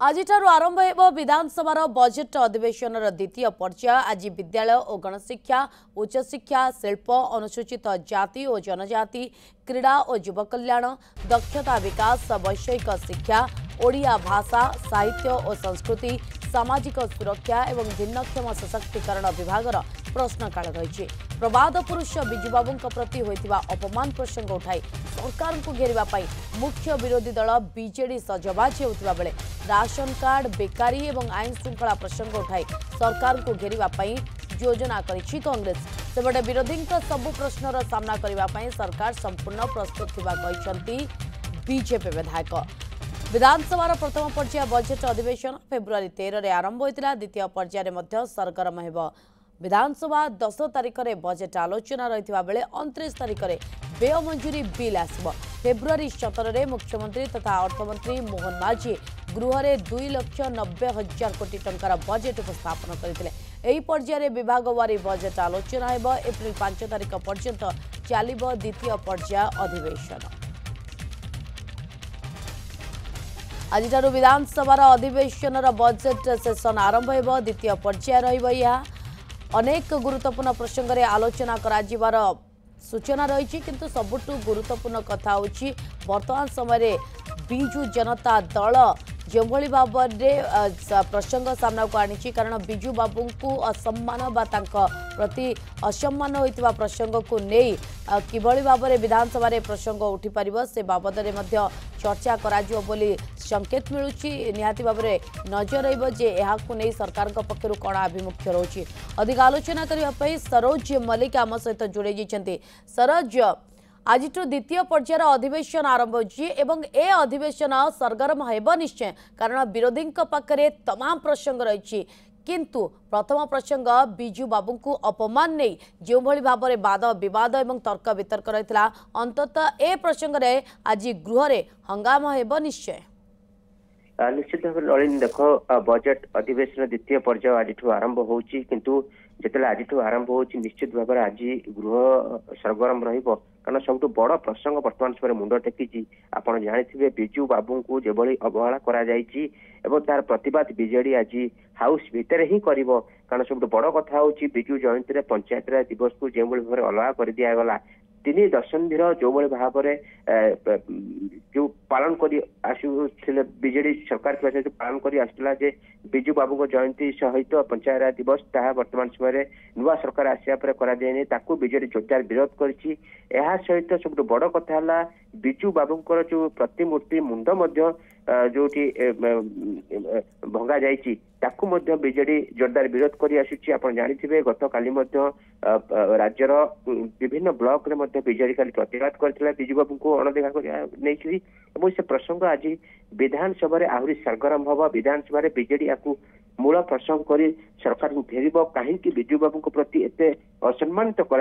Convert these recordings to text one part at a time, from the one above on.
आज आरंभ हो विधानसभा बजेट अधिवेशन द्वितीय पर्याय। आज विद्यालय और गणशिक्षा, उच्चशिक्षा, शिल्प, अनुसूचित जाति और जनजाति, क्रीड़ा और युव कल्याण, दक्षता विकास, वैषयिक शिक्षा, ओडिया भाषा, साहित्य और संस्कृति, सामाजिक सुरक्षा एवं भिन्नक्षम सशक्तिकरण विभाग प्रश्नकाल रही। प्रवाद पुरुष बिजुबाबू प्रति होता अपमान प्रसंग उठाई सरकार को घेरने मुख्य विरोधी दल बीजेडी सजबाज होता बेले राशन कार्ड, बेकारी और आईन श्रृंखला प्रसंग उठाई सरकार को घेरने योजना करिछि कांग्रेस। सेपटे विरोधी सबु प्रश्नर सामना करने सरकार संपूर्ण प्रस्तुत कहते बीजेपी विधायक। विधानसभा प्रथम पर्याय बजेट अधिवेशन फेब्रुआरी 13 में आरंभ होता। द्वितीय पर्याय सरगरम हो। विधानसभा 10 तारिख में बजेट आलोचना रही बेले 29 तारिख में व्यय मंजूरी बिल आसब। फेब्रुआरी 17 में मुख्यमंत्री तथा अर्थमंत्री मोहन माझी गृह में 2,90,000 कोटी टंकार बजेट उपस्थापन करते। यही पर्याय विभागवारी बजेट आलोचना हो। एप्रिल 5 तारिख पर्यंत चलिब द्वितीय पर्याय अधिवेशन। आज विधानसभा अधिवेशन बजेट सेशन आरंभ हो। द्वितीय पर्याय रही। अनेक गुरुत्वपूर्ण प्रसंग में आलोचना करार सूचना रही किंतु सबुठु गुरुत्वपूर्ण कथा होची वर्तमान समय बिजु जनता दल जो भाव में प्रसंग सामना को आनी। कारण बिजु बाबू को असम्मान प्रति असम्मान होता प्रसंग को नहीं किभली भाव में विधानसभा प्रसंग उठी पार से बाबद में चर्चा करा बोली संकेत मिलूची। निहाती भाव में नजर रही सरकार पक्षर कौन आभिमुख्य रोची। अधिक आलोचना करने सरोज मल्लिक आम सहित जोड़े जाइछन्ति। सरोज, आज द्वितीय पर्यायर अधिवेशन आरंभ हो अधिवेशन सरगरम हेब निश्चय कारण विरोधी पाखे तमाम प्रसंग रही किंतु प्रथम प्रसंग बिजु बाबू को अपमान नहीं जो भाव में वाद विवाद और तर्क वितर्क रही अंततः ए प्रसंग में आज गृह में हंगामा हेब निश्चय। निश्चित भाव नलिन देख बजेट अधिवेशन द्वितीय पर्याय आज आरंभ होची किंतु जिते आज आरंभ हो निश्चित भाव में आज गृह सरगरम रहिबो कारण सब बड़ प्रसंग बर्तमान समय मुंड टेकी आपड़ जानी बिजु बाबू को जो अवहेला कर तार प्रतिवाद बीजेडी आज हाउस भितर ही कर कारण सब बड़ कथा हूँ बिजु जयंती पंचायत राज दिवस को जो भाव में अलगा कर दिगला 3 दशंधि जो भाव में जो पालन कर बीजेडी सरकार जो पालन कर आसला बिजु बाबू जयंती सहित पंचायत राज दिवस ता वर्तमान समय नुआ सरकार आसिया पर बीजेडी जोरदार विरोध कर सहित सब बड़ कथा है बिजु बाबू जो प्रतिमूर्ति मुंड जो भंगा जाती बीजेडी जोरदार विरोध कर आसुची। आप जानी गत काली राज्यर विभिन्न ब्लॉक रे बीजेडी काली प्रतिवाद करथिला बिजु बाबू को अणदेखा नहीं से प्रसंग आज विधानसभा आहरी सरगरम हम। विधानसभा बीजेडी आपको मूल प्रसंग कर सरकार को फेर कहीं बिजु बाबू प्रति एत असम्मानित कर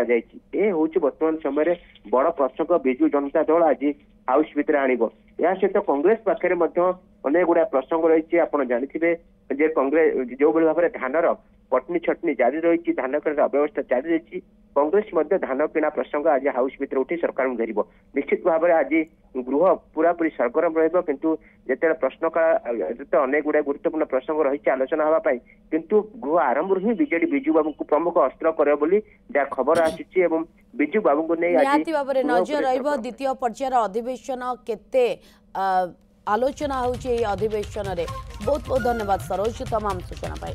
वर्तमान समय बड़ प्रसंग बिजु जनता दल आज हाउस भितर आणब। या सहित कांग्रेस पाखे अनेक गुड़ा प्रसंग रही आप जानी कांग्रेस जो भाव में धानर पटनी छटनी जारी रही धान किणा अव्यवस्था जारी रही कांग्रेस धान किणा प्रसंग आज हाउस भितर उठी सरकार को घेर निश्चित भाव में आज गृह पूरापूरी सरगरम रु जिते प्रश्नकाल अनेक गुड़ा गुरुत्वपूर्ण प्रसंग रही आलोचना हाँपाई किंतु गृह आरंभ ही बीजेडी बिजु बाबू को प्रमुख अस्त्र कर जहाँ खबर आसी बिजु बाबू को नहीं नजर द्वितीय पर्यायर अधिवेशन केते आलोचना होची अधिवेशन रे। बहुत बहुत धन्यवाद सरोज तमाम सूचना पाई।